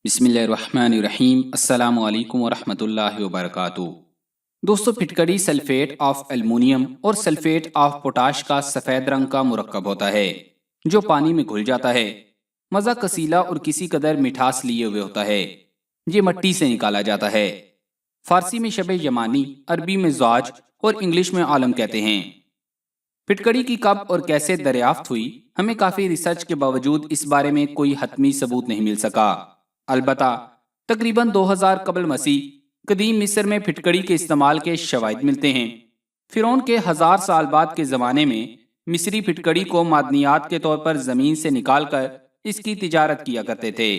بسم اللہ الرحمن الرحیم۔ السلام علیکم ورحمۃ اللہ وبرکاتہ۔ دوستو، پھٹکڑی سلفیٹ آف ایلومینیم اور سلفیٹ آف پوٹاش کا سفید رنگ کا مرکب ہوتا ہے جو پانی میں گھل جاتا ہے۔ مزہ کسیلا اور کسی قدر مٹھاس لیے ہوئے ہوتا ہے۔ یہ مٹی سے نکالا جاتا ہے۔ فارسی میں شبہ یمانی، عربی میں زاج اور انگلش میں عالم کہتے ہیں۔ پھٹکڑی کی کب اور کیسے دریافت ہوئی، ہمیں کافی ریسرچ کے باوجود اس بارے میں کوئی حتمی ثبوت نہیں مل سکا۔ البتہ تقریباً 2000 قبل مسیح قدیم مصر میں پھٹکڑی کے استعمال کے شواہد ملتے ہیں۔ فرعون کے 1000 سال بعد کے زمانے میں مصری پھٹکڑی کو معدنیات کے طور پر زمین سے نکال کر اس کی تجارت کیا کرتے تھے۔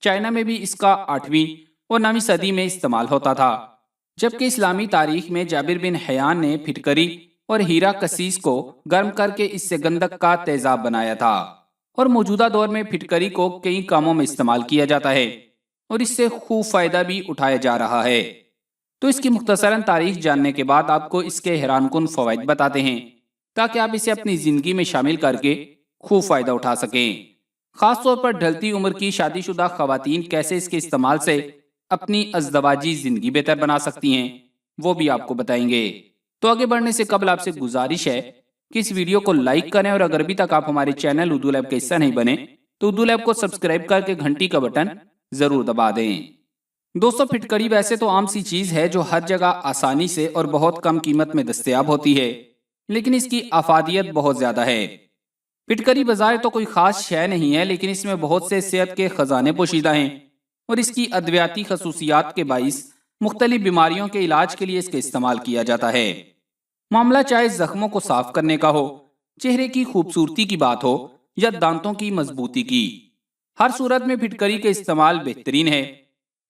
چائنا میں بھی اس کا 8ویں اور 9ویں صدی میں استعمال ہوتا تھا، جبکہ اسلامی تاریخ میں جابر بن حیان نے پھٹکری اور ہیرا کسیس کو گرم کر کے اس سے گندک کا تیزاب بنایا تھا، اور موجودہ دور میں پھٹکری کو کئی کاموں میں استعمال کیا جاتا ہے اور اس سے خوب فائدہ بھی اٹھایا جا رہا ہے۔ تو اس کی مختصراً تاریخ جاننے کے بعد آپ کو اس کے حیران کن فوائد بتاتے ہیں تاکہ آپ اسے اپنی زندگی میں شامل کر کے خوب فائدہ اٹھا سکیں۔ خاص طور پر ڈھلتی عمر کی شادی شدہ خواتین کیسے اس کے استعمال سے اپنی ازدواجی زندگی بہتر بنا سکتی ہیں، وہ بھی آپ کو بتائیں گے۔ تو آگے بڑھنے سے قبل آپ سے گزارش ہے کہ اس ویڈیو کو لائک کریں، اور اگر ابھی تک آپ ہمارے چینل اردو لیب کا حصہ نہیں بنے تو اردو لیب کو سبسکرائب کر کے گھنٹی کا بٹن ضرور دبا دیں۔ دوستو، پھٹکڑی ویسے تو عام سی چیز ہے جو ہر جگہ آسانی سے اور بہت کم قیمت میں دستیاب ہوتی ہے، لیکن اس کی افادیت بہت زیادہ ہے۔ پھٹکری بظاہر تو کوئی خاص شے نہیں ہے، لیکن اس میں بہت سے صحت کے خزانے پوشیدہ ہیں، اور اس کی ادویاتی خصوصیات کے باعث مختلف بیماریوں کے علاج کے لیے اس کا استعمال کیا جاتا ہے۔ معاملہ چاہے زخموں کو صاف کرنے کا ہو، چہرے کی خوبصورتی کی بات ہو یا دانتوں کی مضبوطی کی، ہر صورت میں پھٹکری کے استعمال بہترین ہے۔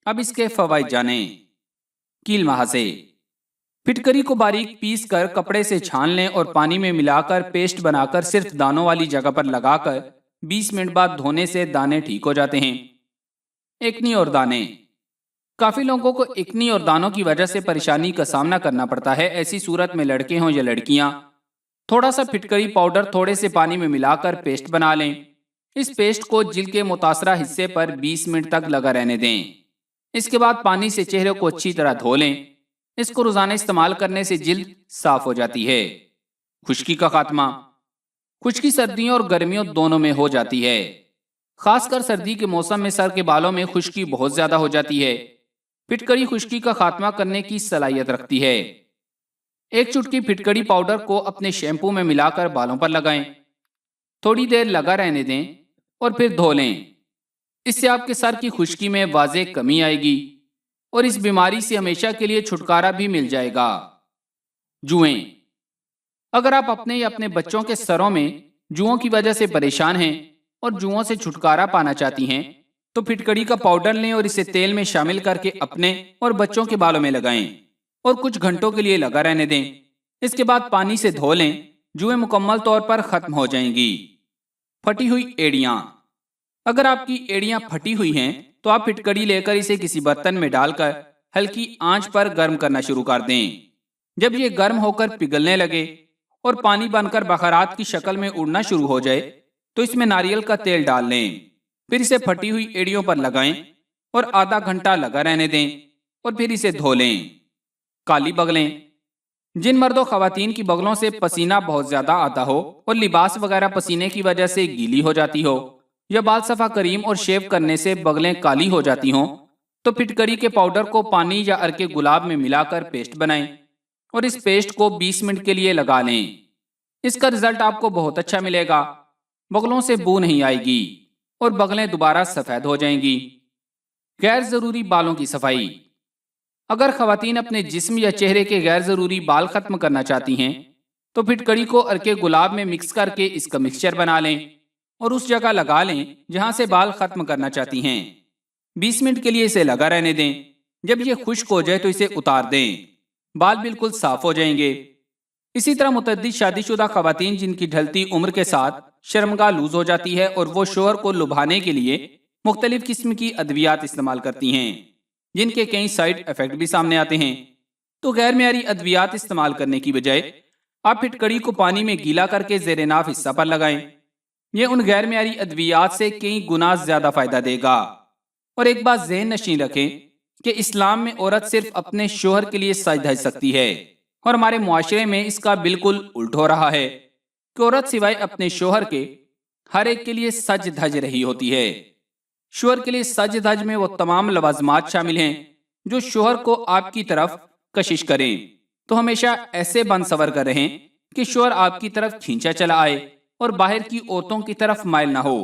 اب اس کے فوائد جانیں۔ کیل محاسے۔ پھٹکری کو باریک پیس کر کپڑے سے چھان لیں اور پانی میں ملا کر پیسٹ بنا کر صرف دانوں والی جگہ پر لگا کر 20 منٹ بعد دھونے سے دانے ٹھیک ہو جاتے ہیں۔ ایکنی اور دانے۔ کافی لوگوں کو ایکنی اور دانوں کی وجہ سے پریشانی کا سامنا کرنا پڑتا ہے۔ ایسی صورت میں لڑکے ہوں یا لڑکیاں تھوڑا سا پھٹکری پاؤڈر تھوڑے سے پانی میں ملا کر پیسٹ بنا لیں۔ اس پیسٹ کو جلد کے متاثرہ حصے پر 20 منٹ تک لگا رہنے دیں۔ اس کے بعد پانی سے چہرے کو اچھی طرح دھو لیں۔ اس کو روزانہ استعمال کرنے سے جلد صاف ہو جاتی ہے۔ خشکی کا خاتمہ۔ خشکی سردیوں اور گرمیوں دونوں میں ہو جاتی ہے، خاص کر سردی کے موسم میں سر کے بالوں میں خشکی بہت زیادہ ہو جاتی ہے۔ پھٹکری خشکی کا خاتمہ کرنے کی صلاحیت رکھتی ہے۔ ایک چٹکی پھٹکری پاؤڈر کو اپنے شیمپو میں ملا کر بالوں پر لگائیں، تھوڑی دیر لگا رہنے دیں اور پھر دھو لیں۔ اس سے آپ کے سر کی خشکی میں واضح کمی آئے گی اور اس بیماری سے ہمیشہ کے لیے چھٹکارا بھی مل جائے گا۔ جوئیں۔ اگر آپ اپنے یا اپنے بچوں کے سروں میں جوؤں کی وجہ سے پریشان ہیں اور جوؤں سے چھٹکارا پانا چاہتی ہیں تو پھٹکڑی کا پاؤڈر لیں اور اسے تیل میں شامل کر کے اپنے اور بچوں کے بالوں میں لگائیں اور کچھ گھنٹوں کے لیے لگا رہنے دیں۔ اس کے بعد پانی سے دھو لیں، جوئیں مکمل طور پر ختم ہو جائیں گی۔ پھٹی ہوئی ایڑیاں۔ اگر آپ کی ایڑیاں پھٹی ہوئی ہیں تو آپ پھٹکڑی لے کر اسے کسی برتن میں ڈال کر ہلکی آنچ پر گرم کرنا شروع کر دیں۔ جب یہ گرم ہو کر پگھلنے لگے اور پانی بن کر بخارات کی شکل میں اڑنا شروع ہو جائے تو اس میں ناریل کا تیل ڈال لیں، پھر اسے پھٹی ہوئی ایڑیوں پر لگائیں اور آدھا گھنٹہ لگا رہنے دیں اور پھر اسے دھو لیں۔ کالی بغلیں۔ جن مرد و خواتین کی بغلوں سے پسینہ بہت زیادہ آتا ہو اور لباس وغیرہ پسینے کی وجہ سے گیلی ہو جاتی ہو، یا بال صفا کریم اور شیو کرنے سے بغلیں کالی ہو جاتی ہوں، تو پھٹکری کے پاؤڈر کو پانی یا عرق گلاب میں ملا کر پیسٹ بنائیں اور اس پیسٹ کو 20 منٹ کے لیے لگا لیں۔ اس کا رزلٹ آپ کو بہت اچھا ملے گا، بغلوں سے بو نہیں آئے گی اور بغلیں دوبارہ سفید ہو جائیں گی۔ غیر ضروری بالوں کی صفائی۔ اگر خواتین اپنے جسم یا چہرے کے غیر ضروری بال ختم کرنا چاہتی ہیں تو پھٹکڑی کو عرق گلاب میں مکس کر کے اس کا مکسچر بنا لیں اور اس جگہ لگا لیں جہاں سے بال ختم کرنا چاہتی ہیں۔ 20 منٹ کے لیے اسے لگا رہنے دیں۔ جب یہ خشک ہو جائے تو اسے اتار دیں، بال بالکل صاف ہو جائیں گے۔ اسی طرح متعدد شادی شدہ خواتین جن کی ڈھلتی عمر کے ساتھ شرمگاہ لوز ہو جاتی ہے اور وہ شوہر کو لبھانے کے لیے مختلف قسم کی ادویات استعمال کرتی ہیں جن کے کئی سائیڈ ایفیکٹ بھی سامنے آتے ہیں، تو غیر معیاری ادویات استعمال کرنے کی بجائے آپ پھٹکڑی کو پانی میں گیلا کر کے زیر ناف حصہ پر لگائیں۔ یہ ان غیر معیاری ادویات سے کئی گنا زیادہ فائدہ دے گا۔ اور ایک بات ذہن نشین رکھیں کہ اسلام میں عورت صرف اپنے شوہر کے لیے سج دھج سکتی ہے، اور ہمارے معاشرے میں اس کا بالکل الٹ ہو رہا ہے کہ عورت سوائے اپنے شوہر کے ہر ایک کے لیے سج دھج رہی ہوتی ہے۔ شوہر کے لیے سج دھج میں وہ تمام لوازمات شامل ہیں جو شوہر کو آپ کی طرف کشش کریں، تو ہمیشہ ایسے بن سور کر رہیں کہ شوہر آپ کی طرف کھینچا چلا آئے اور باہر کی عورتوں کی طرف مائل نہ ہو۔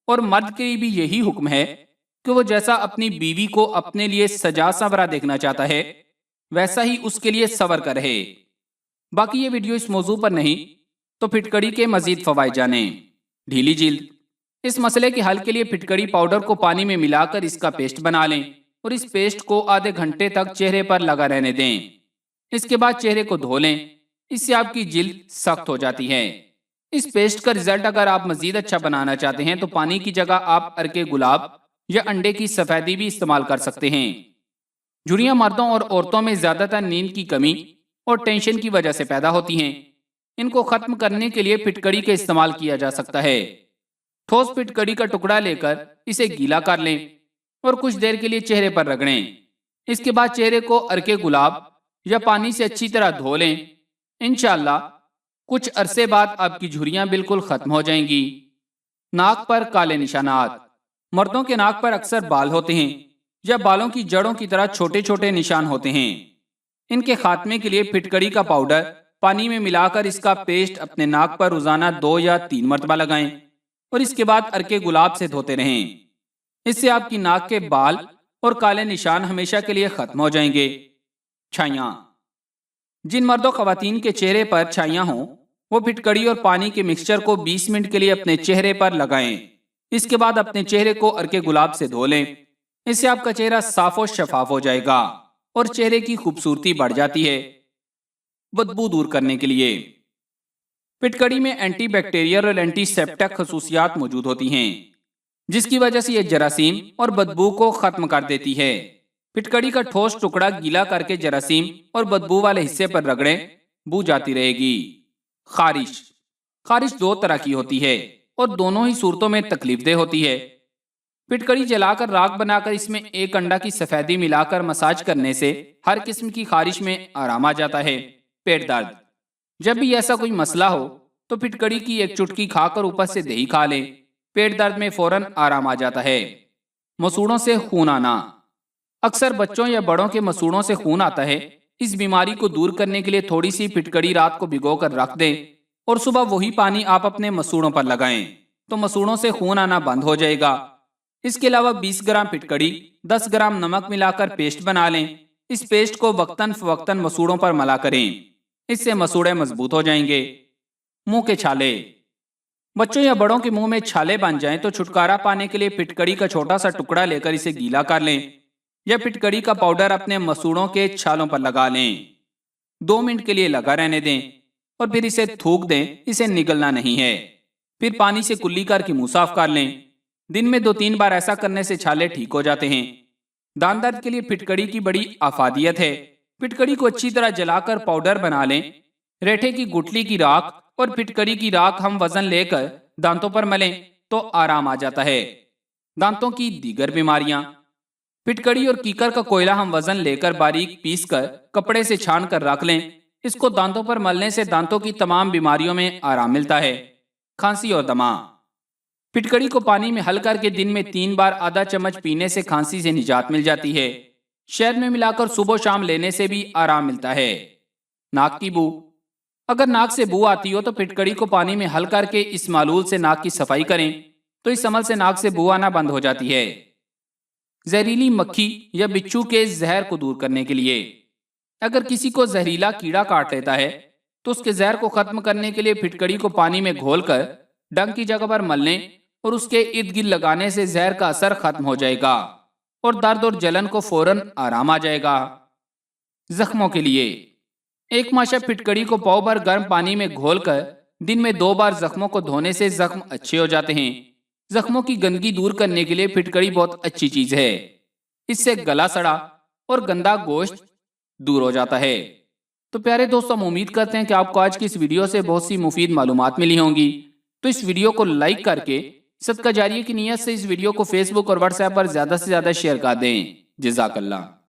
اور مرد کے لیے بھی یہی حکم ہے کہ وہ جیسا اپنی بیوی کو اپنے لیے سجا سورا دیکھنا چاہتا ہے ویسا ہی اس کے لیے سور کر رہے۔ باقی یہ ویڈیو اس موضوع پر نہیں، تو پھٹکڑی کے مزید فوائد جانیں۔ ڈھیلی جلد، اس مسئلے کے حل کے لیے پھٹکڑی پاؤڈر کو پانی میں ملا کر اس کا پیسٹ بنا لیں اور اس پیسٹ کو آدھے گھنٹے تک چہرے پر لگا رہنے دیں۔ اس کے بعد چہرے کو دھو لیں، اس سے آپ کی جلد سخت ہو جاتی ہے۔ اس پیسٹ کا رزلٹ اگر آپ مزید اچھا بنانا چاہتے ہیں تو پانی کی جگہ آپ ارکے گلاب یا انڈے کی سفیدی بھی استعمال کر سکتے ہیں۔ جھریاں مردوں اور عورتوں میں زیادہ تر نیند کی کمی اور ٹینشن کی وجہ سے پیدا ہوتی ہیں۔ ان کو ختم کرنے کے لیے پھٹکڑی کا استعمال کیا جا سکتا ہے۔ ٹھوس پھٹکڑی کا ٹکڑا لے کر اسے گیلا کر لیں اور کچھ دیر کے لیے چہرے پر رگڑیں۔ اس کے بعد چہرے کو ارکے گلاب یا پانی سے اچھی طرح دھو لیں۔ انشاءاللہ کچھ عرصے بعد آپ کی جھریاں بالکل ختم ہو جائیں گی۔ ناک پر کالے نشانات۔ مردوں کے ناک پر اکثر بال ہوتے ہیں یا بالوں کی جڑوں کی طرح چھوٹے چھوٹے نشان ہوتے ہیں۔ ان کے خاتمے کے لیے پھٹکڑی کا پاؤڈر پانی میں ملا کر اس کا پیسٹ اپنے ناک پر روزانہ 2 یا 3 مرتبہ لگائیں اور اس کے بعد ارکے گلاب سے دھوتے رہیں۔ اس سے آپ کی ناک کے بال اور کالے نشان ہمیشہ کے لیے ختم ہو جائیں گے۔ چھائیاں۔ جن مرد و خواتین کے چہرے پر چھائیاں ہوں وہ پھٹکڑی اور پانی کے مکسچر کو 20 منٹ کے لیے اپنے چہرے پر لگائیں۔ اس کے بعد اپنے چہرے کو ارکے گلاب سے دھو لیں۔ اس سے آپ کا چہرہ صاف و شفاف ہو جائے گا اور چہرے کی خوبصورتی بڑھ جاتی ہے۔ بدبو دور کرنے کے لیے پھٹکڑی میں اینٹی بیکٹیریل اور اینٹی سیپٹک خصوصیات موجود ہوتی ہیں، جس کی وجہ سے یہ جراثیم اور بدبو کو ختم کر دیتی ہے۔ پھٹکڑی کا ٹھوس ٹکڑا گیلا کر کے جراثیم اور بدبو والے حصے پر رگڑیں، بو جاتی رہے گی۔ خارش۔ خارش 2 طرح کی ہوتی ہے اور دونوں ہی صورتوں میں تکلیف دہ ہوتی ہے۔ پھٹکڑی جلا کر راکھ بنا کر اس میں 1 انڈا کی سفیدی ملا کر مساج کرنے سے ہر قسم کی خارش میں آرام آ جاتا ہے۔ پیٹ درد۔ جب بھی ایسا کوئی مسئلہ ہو تو پھٹکڑی کی 1 چٹکی کھا کر اوپر سے دہی کھا لیں، پیٹ درد میں فوراً آرام آ جاتا ہے۔ مسوڑوں سے خون آنا۔ اکثر بچوں یا بڑوں کے مسوڑوں سے خون آتا ہے۔ اس بیماری کو دور کرنے کے لیے تھوڑی سی پھٹکڑی رات کو بھگو کر رکھ دیں اور صبح وہی پانی آپ اپنے مسوڑوں پر لگائیں تو مسوڑوں سے خون آنا بند ہو جائے گا۔ اس کے علاوہ 20 گرام پھٹکڑی 10 گرام نمک ملا کر پیسٹ بنا لیں۔ اس پیسٹ کو وقتاً فوقتاً مسوڑوں پر ملا کریں، اس سے مسوڑے مضبوط ہو جائیں گے۔ منہ کے چھالے۔ بچوں یا بڑوں کے منہ میں چھالے بن جائیں تو چھٹکارا پانے کے لیے پھٹکڑی کا چھوٹا سا ٹکڑا لے کر اسے گیلا کر لیں یا پھٹکڑی کا پاؤڈر اپنے مسوڑوں کے چھالوں پر لگا لیں۔ 2 منٹ کے لیے لگا رہنے دیں اور پھر اسے تھوک دیں، اسے نگلنا نہیں ہے۔ پھر پانی سے کلی کر کے منہ صاف کر لیں۔ دن میں 2-3 بار ایسا کرنے سے چھالے ٹھیک ہو جاتے ہیں۔ دان درد کے لیے پھٹکڑی کی بڑی افادیت ہے۔ پھٹکڑی کو اچھی طرح جلا کر پاؤڈر بنا لیں۔ ریٹھے کی گٹلی کی راکھ اور پھٹکڑی کی راکھ ہم وزن لے کر دانتوں پر ملیں تو آرام آ جاتا ہے۔ دانتوں کی دیگر بیماریاں۔ پھٹکڑی اور کیکر کا کوئلہ ہم وزن لے کر باریک پیس کر کپڑے سے چھان کر رکھ لیں۔ اس کو دانتوں پر ملنے سے دانتوں کی تمام بیماریوں میں آرام ملتا ہے۔ کھانسی اور دمہ۔ پھٹکڑی کو پانی میں حل کر کے دن میں 3 بار آدھا چمچ پینے سے کھانسی سے نجات مل جاتی ہے۔ شہد میں ملا کر صبح و شام لینے سے بھی آرام ملتا ہے۔ ناک کی بو۔ اگر ناک سے بو آتی ہو تو پھٹکڑی کو پانی میں حل کر کے اس معلول سے ناک کی صفائی کریں تو اس عمل سے ناک سے بو آنا بند ہو جاتی ہے۔ زہریلی مکھی یا بچھو کے زہر کو دور کرنے کے لیے اگر کسی کو زہریلا کیڑا کاٹ لیتا ہے تو اس کے زہر کو ختم کرنے کے لیے پھٹکڑی کو پانی میں گھول کر ڈنک کی جگہ پر مل لیں اور اس کے ارد گرد لگانے سے زہر کا اثر ختم ہو جائے گا اور درد اور جلن کو فوراً آرام آ جائے گا۔ زخموں کے لیے 1 ماشا پھٹکڑی کو پاؤ بھر گرم پانی میں گھول کر دن میں 2 بار زخموں کو دھونے سے زخم اچھے ہو جاتے ہیں۔ زخموں کی گندگی دور کرنے کے لیے پھٹکڑی بہت اچھی چیز ہے۔ اس سے گلا سڑا اور گندا گوشت دور ہو جاتا ہے۔ تو پیارے دوستوں، ہم امید کرتے ہیں کہ آپ کو آج کی اس ویڈیو سے بہت سی مفید معلومات ملی ہوں گی۔ تو اس ویڈیو کو لائک کر کے صدقہ جاریہ کی نیت سے اس ویڈیو کو فیس بک اور واٹس ایپ پر زیادہ سے زیادہ شیئر کر دیں۔ جزاک اللہ۔